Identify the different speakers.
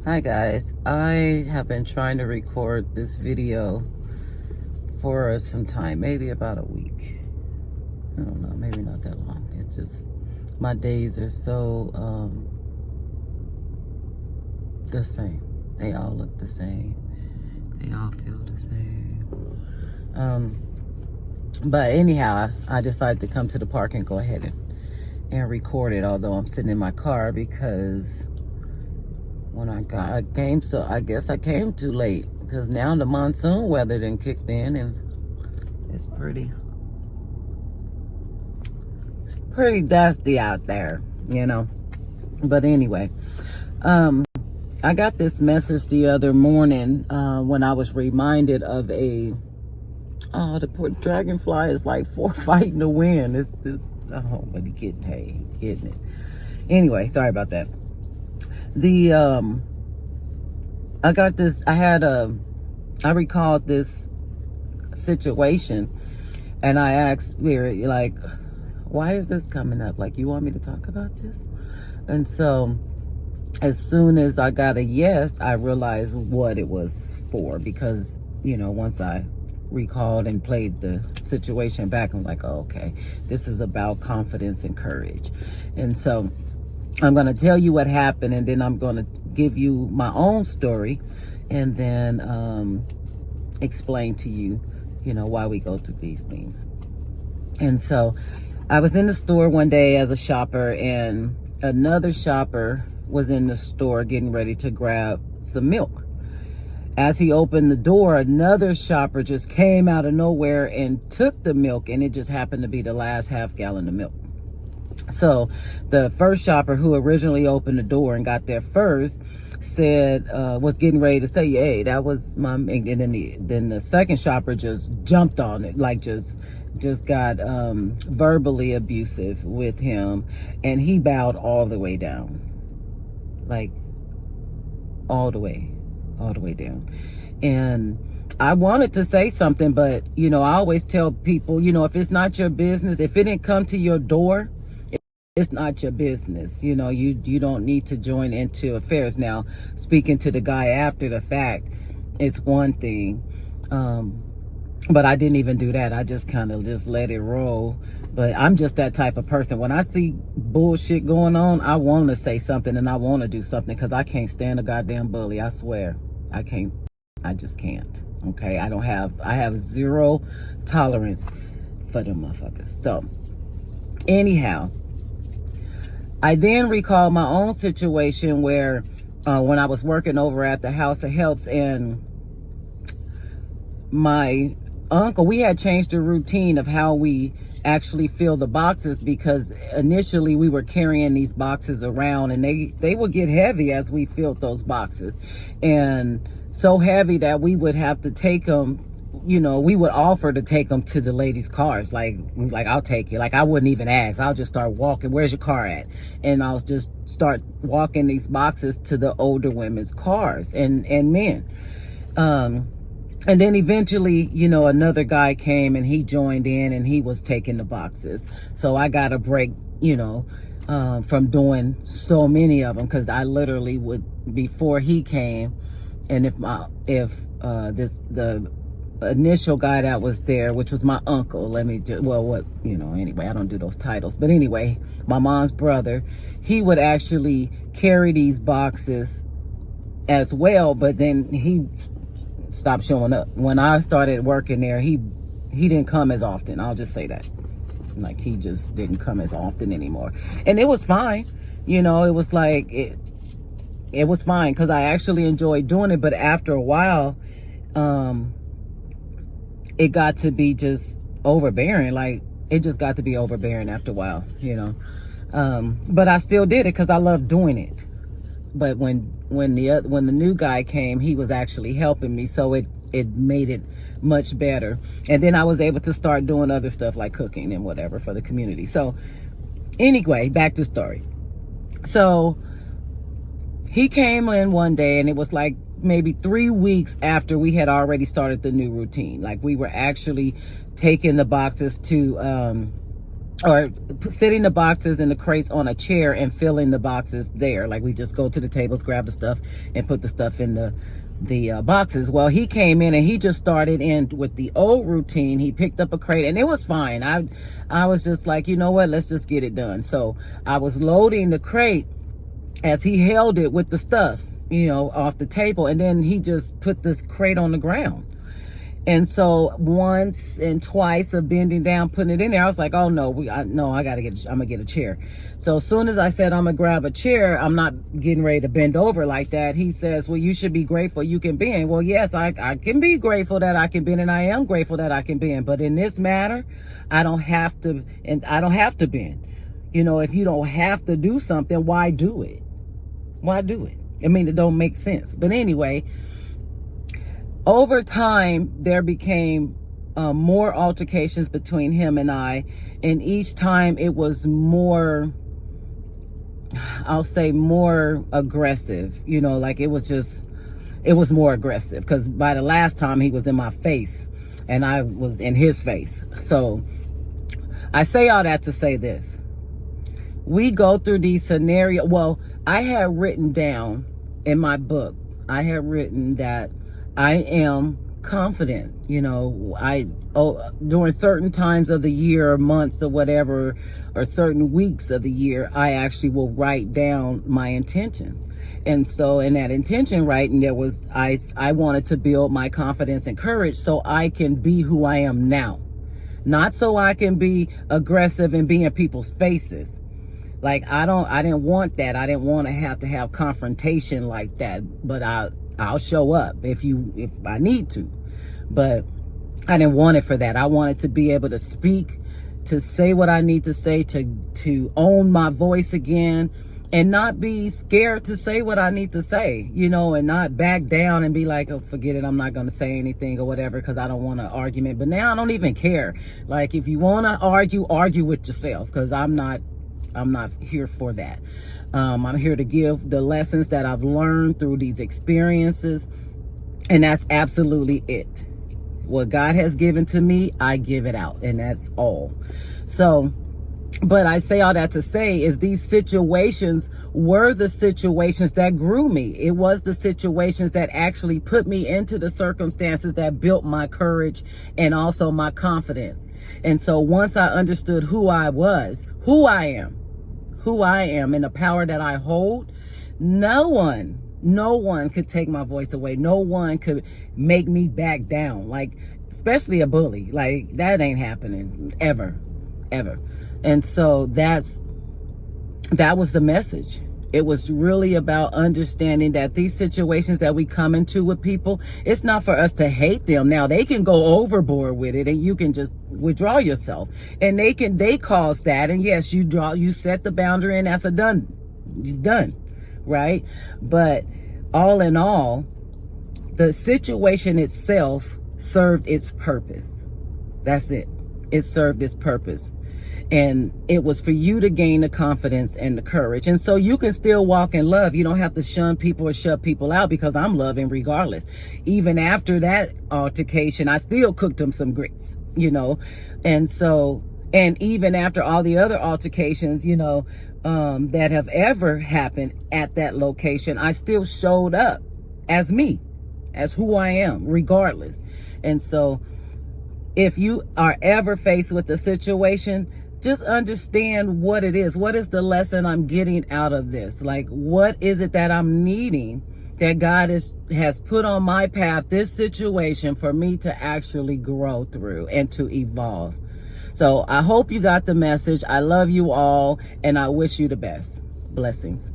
Speaker 1: Hi guys, I have been trying to record this video for some time, maybe about a week. I don't know, maybe not that long. It's just my days are so the same. They all look the same. They all feel the same. But anyhow, I decided to come to the park and go ahead and record it, although I'm sitting in my car because when I came, so I guess I came too late because now the monsoon weather then kicked in and it's pretty dusty out there, you know. But anyway, I got this message the other morning when I was reminded of the poor dragonfly is like fighting the wind. It's just, but he getting it. Anyway, sorry about that. I recalled this situation and I asked Spirit, like, why is this coming up? Like, you want me to talk about this? And so as soon as I got a yes, I realized what it was for, because, you know, once I recalled and played the situation back, I'm like, oh, okay, this is about confidence and courage. And so I'm going to tell you what happened, and then I'm going to give you my own story, and then explain to you, you know, why we go through these things. And so I was in the store one day as a shopper, and another shopper was in the store getting ready to grab some milk. As he opened the door, another shopper just came out of nowhere and took the milk, and it just happened to be the last half gallon of milk. So the first shopper, who originally opened the door and got there first, said, was getting ready to say, hey, that was my, and then the second shopper just jumped on it, like just got verbally abusive with him, and he bowed all the way down, like all the way down. And I wanted to say something, but, you know, I always tell people, you know, if it's not your business, if it didn't come to your door, it's not your business. You know, you don't need to join into affairs. Now, speaking to the guy after the fact, it's one thing. But I didn't even do that. I just kind of just let it roll. But I'm just that type of person. When I see bullshit going on, I want to say something and I want to do something, because I can't stand a goddamn bully. I swear. I can't. I just can't. Okay? I have zero tolerance for them motherfuckers. So, anyhow, I then recall my own situation where when I was working over at the House of Helps, and my uncle, we had changed the routine of how we actually fill the boxes, because initially we were carrying these boxes around, and they would get heavy as we filled those boxes, and so heavy that we would have to take them. You know, we would offer to take them to the ladies' cars. Like, I'll take it. Like, I wouldn't even ask. I'll just start walking. Where's your car at? And I'll just start walking these boxes to the older women's cars and men. And then eventually, you know, another guy came and he joined in and he was taking the boxes. So I got a break, you know, from doing so many of them, because I literally would, before he came, and the initial guy that was there, which was my uncle, anyway, I don't do those titles, but anyway, my mom's brother, he would actually carry these boxes as well, but then he stopped showing up. When I started working there, he didn't come as often. I'll just say that. Like, he just didn't come as often anymore. And it was fine. You know, it was like, it was fine, because I actually enjoyed doing it, but after a while, it got to be just overbearing. Like, it just got to be overbearing after a while, you know. But I still did it because I loved doing it. But when the new guy came, he was actually helping me, so it made it much better. And then I was able to start doing other stuff like cooking and whatever for the community. So anyway, back to story. So he came in one day, and it was like maybe 3 weeks after we had already started the new routine. Like, we were actually taking the boxes to or sitting the boxes and the crates on a chair and filling the boxes there. Like we just go to the tables, grab the stuff, and put the stuff in the boxes. Well, he came in and he just started in with the old routine. He picked up a crate and it was fine. I was just like, you know what, let's just get it done. So I was loading the crate as he held it with the stuff, you know, off the table, and then he just put this crate on the ground. And so once and twice of bending down, putting it in there, I was like, oh no, I'm gonna get a chair. So as soon as I said I'm gonna grab a chair, I'm not getting ready to bend over like that. He says, well, you should be grateful you can bend. Well, yes, I can be grateful that I can bend, and I am grateful that I can bend. But in this matter, I don't have to bend. You know, if you don't have to do something, why do it? Why do it? I mean, it don't make sense. But anyway, over time, there became more altercations between him and I. And each time it was more, I'll say more aggressive. You know, like it was more aggressive. Because by the last time he was in my face and I was in his face. So I say all that to say this. We go through these scenarios. Well, I had written down in my book, I had written that I am confident, you know, during certain times of the year or months or whatever, or certain weeks of the year, I actually will write down my intentions. And so in that intention writing, there was, I wanted to build my confidence and courage so I can be who I am now. Not so I can be aggressive and be in people's faces. Like, I didn't want that. I didn't want to have confrontation like that, but I'll show up if I need to. But I didn't want it for that. I wanted to be able to speak, to say what I need to say, to own my voice again, and not be scared to say what I need to say, you know, and not back down and be like, oh, forget it, I'm not going to say anything or whatever because I don't want an argument. But now I don't even care. Like, if you want to argue with yourself, because I'm not here for that. I'm here to give the lessons that I've learned through these experiences, and that's absolutely it. What God has given to me, I give it out, and that's all. So, but I say all that to say is these situations were the situations that grew me. It was the situations that actually put me into the circumstances that built my courage and also my confidence. And so once I understood who I was, who I am, and the power that I hold, no one could take my voice away. No one could make me back down. Like, especially a bully. Like, that ain't happening ever. And so that was the message. It was really about understanding that these situations that we come into with people, it's not for us to hate them. Now, they can go overboard with it and you can just withdraw yourself. And they cause that. And yes, you set the boundary and that's done, right? But all in all, the situation itself served its purpose. That's it. It served its purpose. And it was for you to gain the confidence and the courage. And so you can still walk in love. You don't have to shun people or shut people out, because I'm loving regardless. Even after that altercation, I still cooked them some grits, you know. And so, and even after all the other altercations, you know, that have ever happened at that location, I still showed up as me, as who I am, regardless. And so if you are ever faced with a situation, just understand what it is. What is the lesson I'm getting out of this? Like, what is it that I'm needing that God has put on my path, this situation, for me to actually grow through and to evolve? So I hope you got the message. I love you all, and I wish you the best. Blessings.